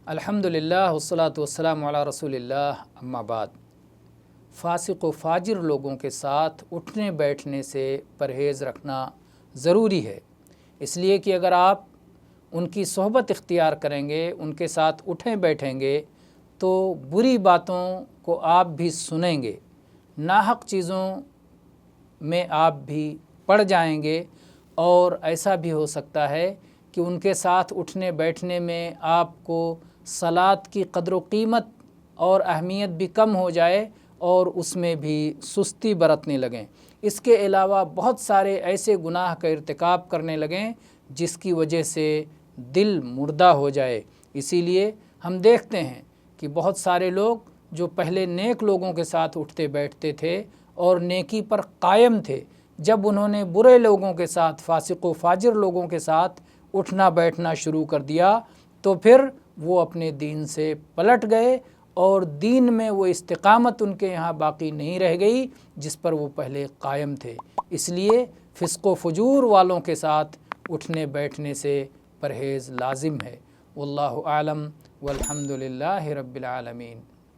अल्हम्दुलिल्लाह वस्सलातु वस्सलामु अला रसूलिल्लाह अम्मा बाद। फासिक व फाजिर लोगों के साथ उठने बैठने से परहेज़ रखना ज़रूरी है, इसलिए कि अगर आप उनकी सोहबत इख्तियार करेंगे, उनके साथ उठें बैठेंगे तो बुरी बातों को आप भी सुनेंगे, नाहक चीज़ों में आप भी पड़ जाएंगे और ऐसा भी हो सकता है कि उनके साथ उठने बैठने में आपको सलात की क़द्र व क़ीमत और अहमियत भी कम हो जाए और उसमें भी सुस्ती बरतने लगें। इसके अलावा बहुत सारे ऐसे गुनाह का इर्तिकाब करने लगें जिसकी वजह से दिल मुर्दा हो जाए। इसीलिए हम देखते हैं कि बहुत सारे लोग जो पहले नेक लोगों के साथ उठते बैठते थे और नेकी पर कायम थे, जब उन्होंने बुरे लोगों के साथ, फासिक व फाजिर लोगों के साथ उठना बैठना शुरू कर दिया तो फिर वो अपने दीन से पलट गए और दीन में वो इस्तिकामत उनके यहाँ बाकी नहीं रह गई जिस पर वो पहले कायम थे। इसलिए फ़िस्क़ व फ़ुजूर वालों के साथ उठने बैठने से परहेज़ लाजिम है। वल्लाहु आलम वल्हम्दुलिल्लाहि रब्बिल आलमीन।